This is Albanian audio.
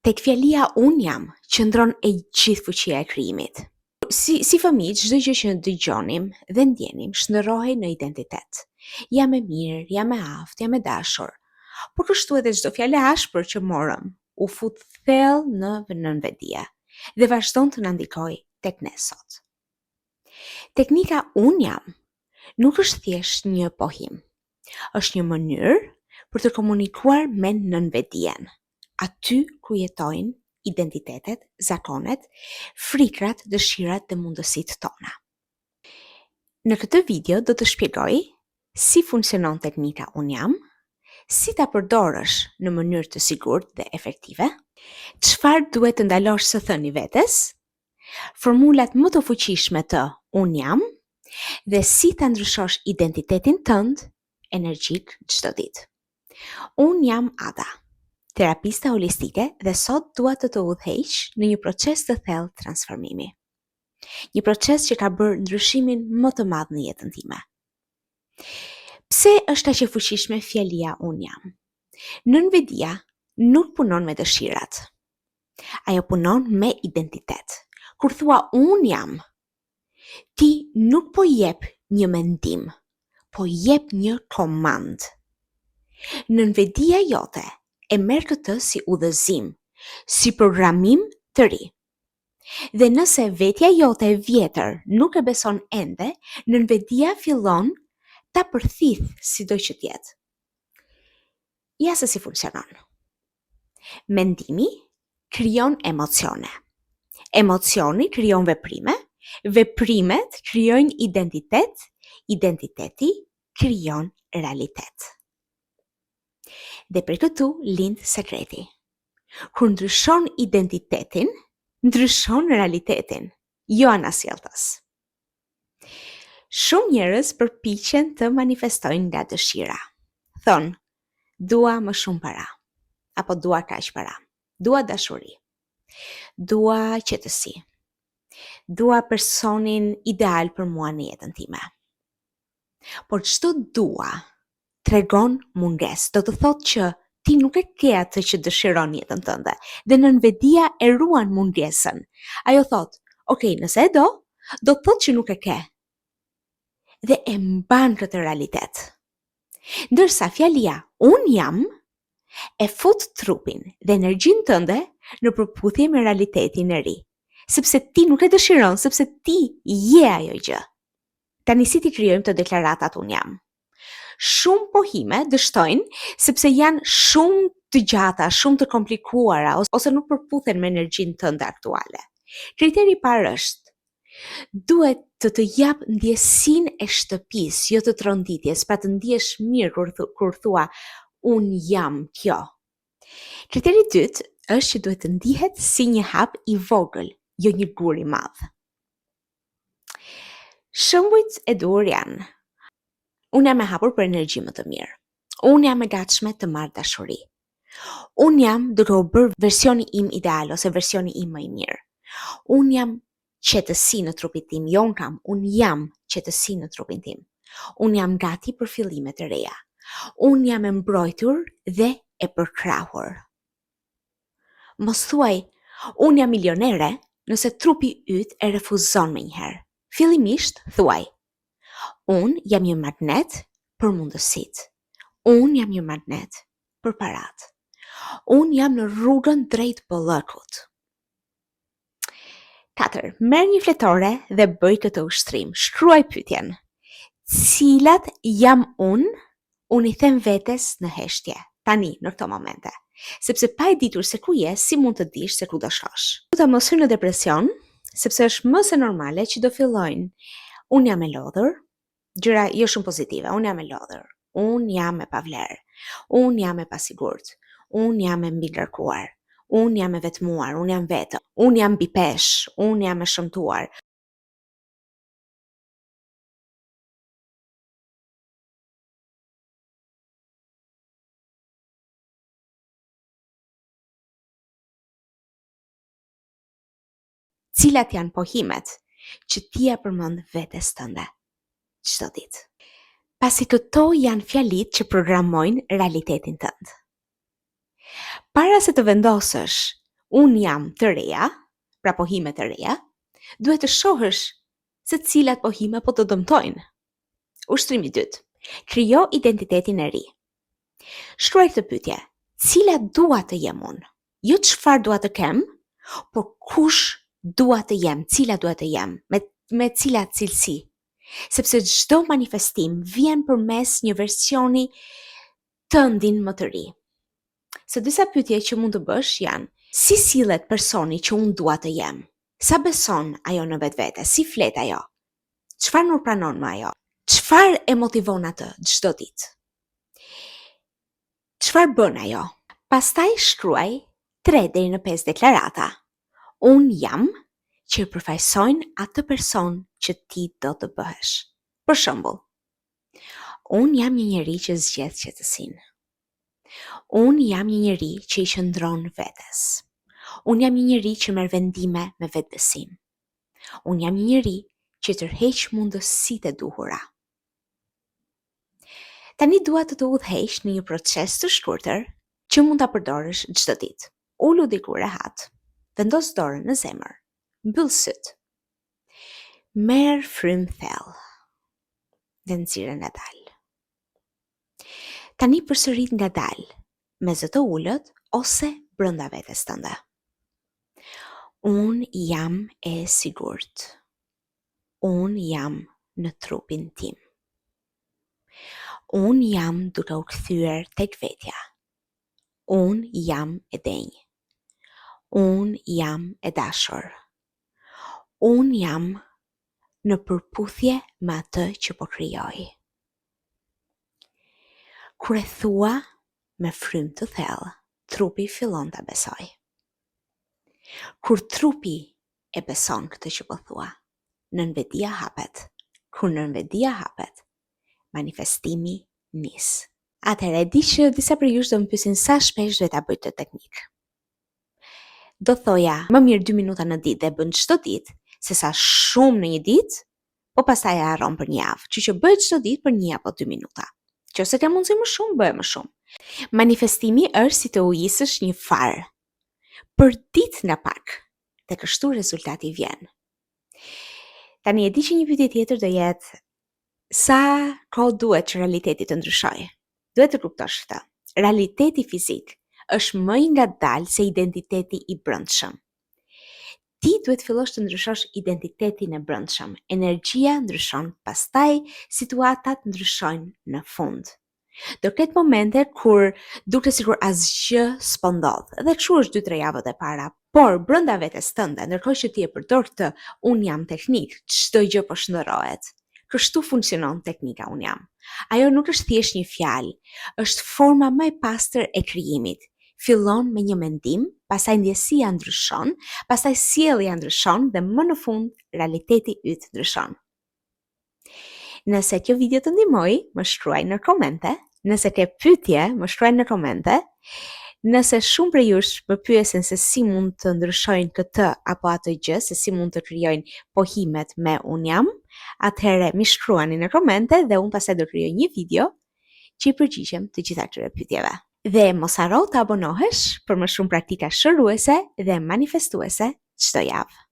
Tek fjalia unë jam, qëndron e gjithë fuqia e krijimit. Si fëmijë, çdo gjë që dëgjonim dhe ndjenim shndërrohej në identitet. Jam e mirë, jam e aftë, jam e dashur. Por kështu edhe çdo fjalë e ashpër që morëm, u fut thellë në nënvedia dhe vazhdon të na ndikojë tek ne sot. Teknika unë jam nuk është thjesht një pohim. Është një mënyrë për të komunikuar me nënvedien, aty ku jetojnë identitetet, zakonet, frikrat, dëshirat dhe mundësitë tona. Në këtë video do të shpjegoj si funksionon teknika unë jam, si ta përdorësh në mënyrë të sigurt dhe efektive, çfarë duhet të ndalosh së thëni vetes, formulat më të fuqishme të unë jam dhe si ta ndryshosh identitetin tënd energjik çdo ditë. Unë jam Ada, terapiste holistike dhe sot dua të udhëheq në një proces të thellë transformimi. Një proces që ka bërë ndryshimin më të madh në jetën time. Pse është aq e fuqishme fjalia unë jam? Nënvedia nuk punon me dëshirat. Ajo punon me identitet. Kur thua unë jam, ti nuk po jep një mendim, po jep një komand. Nënvedia jote e merr këtë si udhëzim, si programim të ri. Dhe nëse vetja jote e vjetër nuk e beson ende, nënvedia fillon ta përthith sido që tjetë. Ja se si funksionon. Mendimi krijon emocione. Emocioni krijon veprime, veprimet krijojnë identitet, identiteti krijon realitet. Dhe për këtu lind sekreti. Kur ndryshon identitetin, ndryshon realitetin, jo anasjelltas. Shumë njerëz përpiqen të manifestojnë nga dëshira. Thonë, dua më shumë para, apo dua kaq para, dua dashuri, dua qetësi, dua personin ideal për mua në jetën time. Por çdo dua tregon mungesë, do të thotë që ti nuk e ke atë që dëshiron jetën tënde, dhe nënvedia e ruan mungesën. Ajo thotë, okay, nëse e do të thotë që nuk e ke. Dhe e mban këtë realitet. Ndërsa fjalia unë jam e fut trupin dhe energjinë tënde në përputhje me realitetin e ri, sepse ti nuk e dëshiron, sepse ti je ajo gjë. Tani si ti krijojmë të deklaratat unë jam? Shumë pohime dështojnë sepse janë shumë të gjata, shumë të komplikuara ose nuk përputhen me energjinë tënde aktuale. Kriteri i parë është, duhet të jap ndjesinë e shtëpisë, jo të tronditjes, pa të ndihesh mirë kur thua unë jam kjo. Kriteri i dytë është që duhet të ndihet si një hap i vogël, jo një gur i madh. Shembujt e duhur janë: unë jam e hapur për energji më të mirë. Unë jam e gatshme të marr dashuri. Unë jam duke u bërë versioni im ideal ose versioni im më i mirë. Unë jam qetësi në trupin tim, jo unë jam qetësi në trupin tim. Unë jam gati për fillime të reja. Unë jam e mbrojtur dhe e përkrahur. Mos thuaj, unë jam milionere, nëse trupi yt e refuzon menjëherë. Fillimisht thuaj, unë jam një magnet për mundësit. Unë jam një magnet për parat. Unë jam në rrugën drejt bollëkut. 4. Merr një fletore dhe bëj këtë ushtrim. Shkruaj pyetjen. Cilat jam unë i them vetes në heshtje. Tani, në këto momente. Sepse pa e ditur se ku je, si mund të dish se ku do shkosh. Du ta mos hyj në depresion, sepse është më se normale që do fillojnë. Unë jam e lodhur, gjëra jo shumë pozitive. Unë jam e lodhur. Unë jam e pavlerë. Unë jam e pasigurt. Unë jam e mbilarkuar. Unë jam e vetmuar. Unë jam vetëm. Unë jam bipesh. Unë jam e shëmtuar. Cilat janë pohimet që ti ja përmend vetes tënde çdo ditë? Pasi këto janë fjalit që programojnë realitetin tënd. Para se të vendosësh unë jam të reja, pra pohime të reja, duhet të shohësh se cilat pohime po të dëmtojnë. Ushtrimi 2. Krijo identitetin e ri. Shkruaj këtë pyetje. Cila dua të jem unë? Jo çfarë dua të kem, por kush dua të jem, cila dua të jem, me cila cilësi. Sepse çdo manifestim vjen përmes një versioni tëndin më të ri. Se disa pyetje që mund të bësh janë: si sillet personi që unë dua të jem? Sa beson ajo në vetvete? Si flet ajo? Çfarë nuk pranon më ajo? Çfarë e motivon atë çdo ditë? Çfarë bën ajo? Pastaj shkruaj 3 deri në 5 deklarata. Unë jam që përfaqësojnë atë person që ti do të bëhesh. Për shembull, unë jam një njeri që zgjedh qetësinë. Unë jam një njeri që i qëndron vetes. Unë jam një njeri që merr vendime me vetbesim. Unë jam një njeri që tërheq mundësitë e duhura. Tani dua të udhëheq në një proces të shkurtër që mund ta përdorësh çdo ditë. Ulu diku rehat, vendos dorën në zemër, mbyll syt. Merr frymë thellë dhe nxirë ngadalë. Tani përsërit ngadalë, me zë të ulët ose brenda vetes tënde. Unë jam e sigurt. Unë jam në trupin tim. Unë jam duke u kthyer tek vetja. Unë jam e denjë. Unë jam e dashur. Unë jam në përputhje me atë që po krijoj. Kur e thua me frymë të thellë, trupi fillon ta besoj. Kur trupi e beson këtë që po thua, nënvedia hapet. Kur nënvedia hapet, manifestimi nis. Atëherë, e di që disa prej jush do më pyesin sa shpesh duhet ta bëj këtë teknikë. Do thoja, më mirë 2 minuta në ditë dhe bën çdo ditë, sesa shumë në një ditë, po pastaj e harron për një javë. Që bëj çdo ditë për 1 apo 2 minuta. Nëse ke mundësi më shumë, bëj më shumë. Manifestimi është si të ujisësh një far. Për ditë nga pak, dhe kështu rezultati vjen. Tani e di që një pyetje tjetër do jetë: sa kohë duhet që realiteti të ndryshojë? Duhet të kuptosh këtë. Realiteti fizik është më i ngadalë se identiteti i brendshëm. Ti duhet fillosh të ndryshosh identitetin e brendshëm. Energjia ndryshon, pastaj situatat ndryshojnë në fund. Do ketë momente kur duket sikur asgjë s'po ndodh. Dhe kështu është 2-3 javët e para, por brenda vetes tënde, ndërkohë që ti e përdor këtë unë jam teknik, çdo gjë po shndërrohet. Kështu funksionon teknika unë jam. Ajo nuk është thjesht një fjalë, është forma më e pastër e krijimit. Fillon me një mendim, pastaj ndjesia ndryshon, pastaj sjellja ndryshon dhe më në fund realiteti yt ndryshon. Nëse kjo video të ndihmoi, më shkruaj në komente. Nëse ke pyetje, më shkruaj në komente. Nëse shumë prej jush më pyesen se si mund të ndryshojnë këtë apo atë gjë, se si mund të krijojnë pohimet me unë jam, atëherë mi shkruani në komente dhe unë pastaj do krijoj një video që i përgjigjem të gjitha këtyre pyetjeve. Dhe mos harro të abonohesh për më shumë praktika shëruese dhe manifestuese çdo javë.